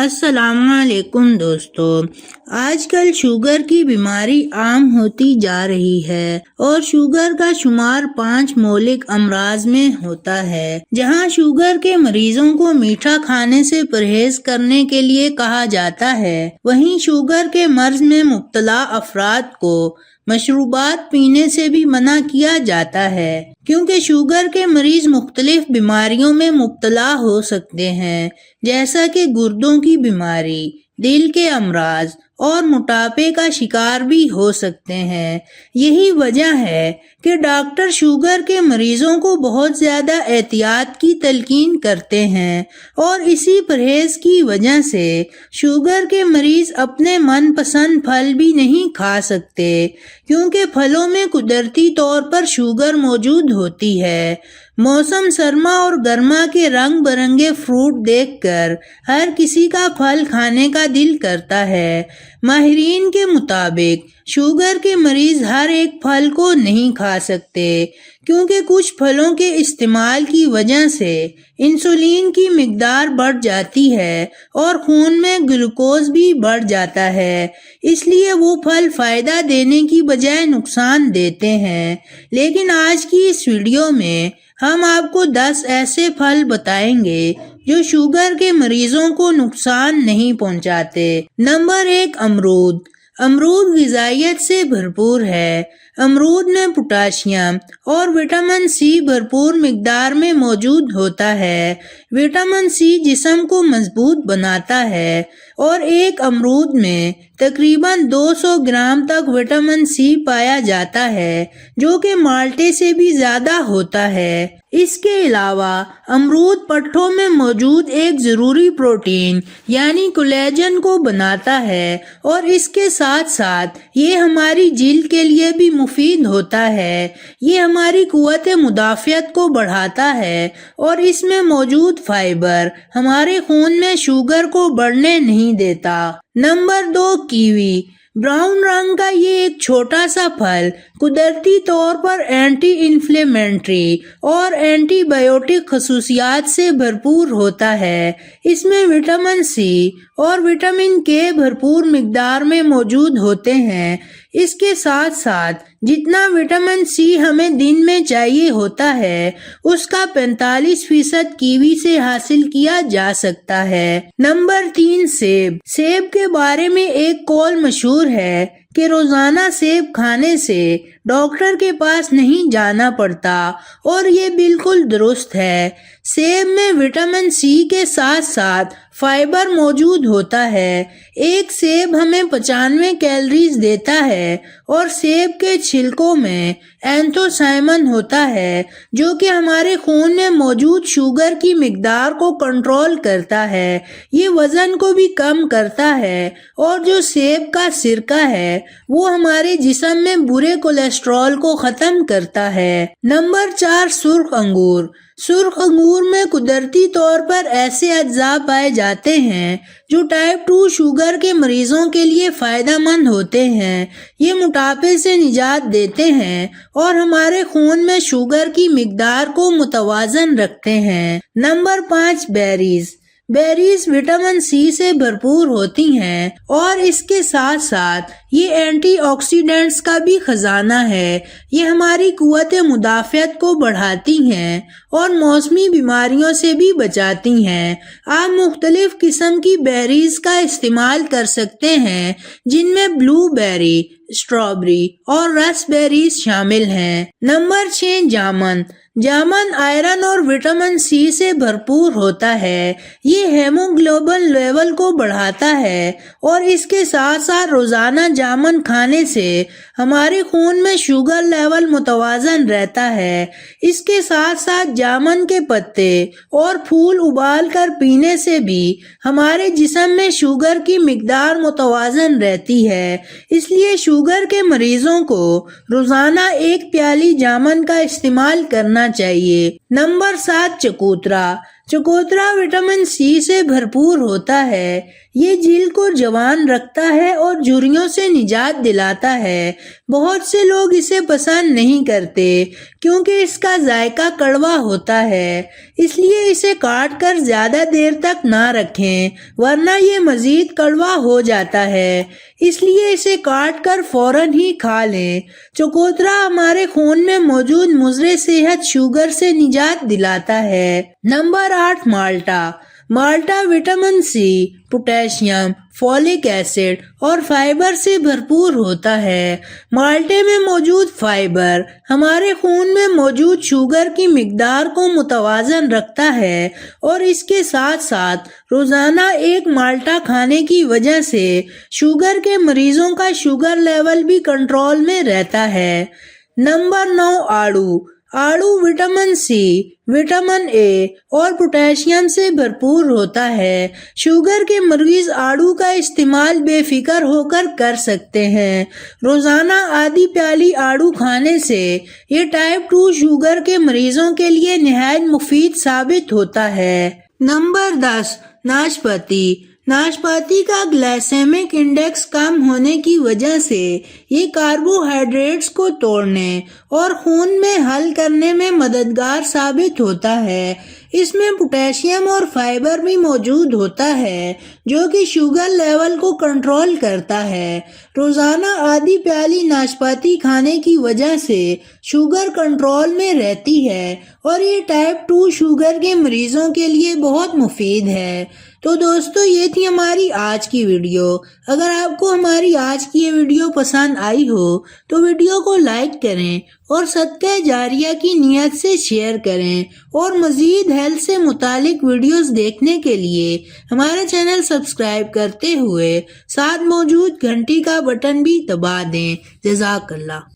السلام علیکم دوستو، آج کل شوگر کی بیماری عام ہوتی جا رہی ہے اور شوگر کا شمار 5 مہلک امراض میں ہوتا ہے۔ جہاں شوگر کے مریضوں کو میٹھا کھانے سے پرہیز کرنے کے لیے کہا جاتا ہے، وہیں شوگر کے مرض میں مبتلا افراد کو مشروبات پینے سے بھی منع کیا جاتا ہے، کیونکہ شوگر کے مریض مختلف بیماریوں میں مبتلا ہو سکتے ہیں، جیسا کہ گردوں کی بیماری، دل کے امراض اور موٹاپے کا شکار بھی ہو سکتے ہیں۔ یہی وجہ ہے کہ ڈاکٹر شوگر کے مریضوں کو بہت زیادہ احتیاط کی تلقین کرتے ہیں، اور اسی پرہیز کی وجہ سے شوگر کے مریض اپنے من پسند پھل بھی نہیں کھا سکتے، کیونکہ پھلوں میں قدرتی طور پر شوگر موجود ہوتی ہے۔ موسم سرما اور گرما کے رنگ برنگے فروٹ دیکھ کر ہر کسی کا پھل کھانے کا دل کرتا ہے۔ ماہرین کے مطابق شوگر کے مریض ہر ایک پھل کو نہیں کھا سکتے، کیونکہ کچھ پھلوں کے استعمال کی وجہ سے انسولین کی مقدار بڑھ جاتی ہے اور خون میں گلوکوز بھی بڑھ جاتا ہے، اس لیے وہ پھل فائدہ دینے کی بجائے نقصان دیتے ہیں۔ لیکن آج کی اس ویڈیو میں ہم آپ کو 10 ایسے پھل بتائیں گے جو شوگر کے مریضوں کو نقصان نہیں پہنچاتے۔ نمبر 1، امرود۔ امرود غذائیت سے بھرپور ہے۔ امرود میں پوٹاشیم اور وٹامن سی بھرپور مقدار میں موجود ہوتا ہے۔ وٹامن سی جسم کو مضبوط بناتا ہے اور ایک امرود میں تقریباً 200 گرام تک وٹامن سی پایا جاتا ہے، جو کہ مالٹے سے بھی زیادہ ہوتا ہے۔ اس کے علاوہ امرود پٹھوں میں موجود ایک ضروری پروٹین یعنی کولیجن کو بناتا ہے، اور اس کے ساتھ ساتھ یہ ہماری جلد کے لیے بھی مفید ہوتا ہے۔ یہ ہماری قوت مدافعت کو بڑھاتا ہے، اور اس میں موجود فائبر ہمارے خون میں شوگر کو بڑھنے نہیں دیتا۔ Number 2، kiwi. براؤن رنگ کا یہ ایک چھوٹا سا پھل قدرتی طور پر اینٹی انفلیمیٹری اور اینٹی بائیوٹک خصوصیات سے بھرپور ہوتا ہے۔ اس میں وٹامن سی اور وٹامن کے بھرپور مقدار میں موجود ہوتے ہیں۔ اس کے ساتھ ساتھ جتنا وٹامن سی ہمیں دن میں چاہیے ہوتا ہے، اس کا 45% کیوی سے حاصل کیا جا سکتا ہے۔ نمبر 3، سیب۔ سیب کے بارے میں ایک قول مشہور ہے کہ روزانہ سیب کھانے سے ڈاکٹر کے پاس نہیں جانا پڑتا، اور یہ بالکل درست ہے۔ سیب میں وٹامن سی کے ساتھ ساتھ فائبر موجود ہوتا ہے۔ ایک سیب ہمیں 95 کیلوریز دیتا ہے، اور سیب کے چھلکوں میں اینتھوسائمن ہوتا ہے، جو کہ ہمارے خون میں موجود شوگر کی مقدار کو کنٹرول کرتا ہے۔ یہ وزن کو بھی کم کرتا ہے، اور جو سیب کا سرکہ ہے وہ ہمارے جسم میں برے کولیسٹرول کو ختم کرتا ہے۔ نمبر 4، سرخ انگور۔ سرخ انگور میں قدرتی طور پر ایسے اجزاء پائے جاتے ہیں جو ٹائپ 2 شوگر کے مریضوں کے لیے فائدہ مند ہوتے ہیں۔ یہ موٹاپے سے نجات دیتے ہیں اور ہمارے خون میں شوگر کی مقدار کو متوازن رکھتے ہیں۔ Number 5، berries. Berries vitamin C سے بھرپور ہوتی ہیں، اور اس کے ساتھ ساتھ یہ اینٹی آکسیڈنٹس کا بھی خزانہ ہے۔ یہ ہماری قوت مدافعت کو بڑھاتی ہیں اور موسمی بیماریوں سے بھی بچاتی ہیں۔ آپ مختلف قسم کی بیریز کا استعمال کر سکتے ہیں، جن میں بلو بیری، اسٹرابیری اور رس بیریز شامل ہیں۔ نمبر 6، جامن۔ جامن آئرن اور وٹامن سی سے بھرپور ہوتا ہے۔ یہ ہیموگلوبن لیول کو بڑھاتا ہے، اور اس کے ساتھ ساتھ روزانہ جامن کھانے سے ہمارے خون میں شوگر لیول متوازن رہتا ہے۔ اس کے ساتھ ساتھ جامن کے پتے اور پھول ابال کر پینے سے بھی ہمارے جسم میں شوگر کی مقدار متوازن رہتی ہے۔ اس لیے شوگر کے مریضوں کو روزانہ 1 پیالی جامن کا استعمال کرنا چاہیے۔ نمبر 7 چکوترا۔ چکوترا وٹامن سی سے بھرپور ہوتا ہے۔ یہ جلد کو جوان رکھتا ہے اور جھریوں سے نجات دلاتا ہے۔ بہت سے لوگ اسے پسند نہیں کرتے کیونکہ اس کا ذائقہ کڑوا ہوتا ہے، اس لیے اسے کاٹ کر زیادہ دیر تک نہ رکھیں ورنہ یہ مزید کڑوا ہو جاتا ہے، اس لیے اسے کاٹ کر فوراً ہی کھا لیں۔ چکوترا ہمارے خون میں موجود مضر صحت شوگر سے نجات دلاتا ہے۔ نمبر 8 مالٹا۔ مالٹا vitamin C, potassium, folic acid اور فائبر سے بھرپور ہوتا ہے۔ مالٹے میں موجود فائبر ہمارے خون میں موجود شوگر کی مقدار کو متوازن رکھتا ہے اور اس کے ساتھ ساتھ روزانہ ایک مالٹا کھانے کی وجہ سے شوگر کے مریضوں کا شوگر لیول بھی کنٹرول میں رہتا ہے۔ نمبر 9 آڑو۔ آڑو وٹامن سی، وٹامن اے اور پوٹیشیم سے بھرپور ہوتا ہے۔ شوگر کے مریض آڑو کا استعمال بے فکر ہو کر سکتے ہیں۔ روزانہ آدھی پیالی آڑو کھانے سے یہ ٹائپ 2 شوگر کے مریضوں کے لیے نہایت مفید ثابت ہوتا ہے۔ نمبر 10 ناشپاتی۔ ناشپاتی کا گلائسیمک انڈیکس کم ہونے کی وجہ سے یہ کاربوہائیڈریٹس کو توڑنے اور خون میں حل کرنے میں مددگار ثابت ہوتا ہے۔ اس میں پوٹیشیم اور فائبر بھی موجود ہوتا ہے جو کہ شوگر لیول کو کنٹرول کرتا ہے۔ روزانہ آدھی پیالی ناشپاتی کھانے کی وجہ سے شوگر کنٹرول میں رہتی ہے اور یہ ٹائپ 2 شوگر کے مریضوں کے لیے بہت مفید ہے۔ تو دوستو یہ تھی ہماری آج کی ویڈیو۔ اگر آپ کو ہماری آج کی یہ ویڈیو پسند آئی ہو تو ویڈیو کو لائک کریں اور صدقہ جاریہ کی نیت سے شیئر کریں اور مزید ہیلتھ سے متعلق ویڈیوز دیکھنے کے لیے ہمارا چینل سبسکرائب کرتے ہوئے ساتھ موجود گھنٹی کا بٹن بھی دبا دیں۔ جزاک اللہ۔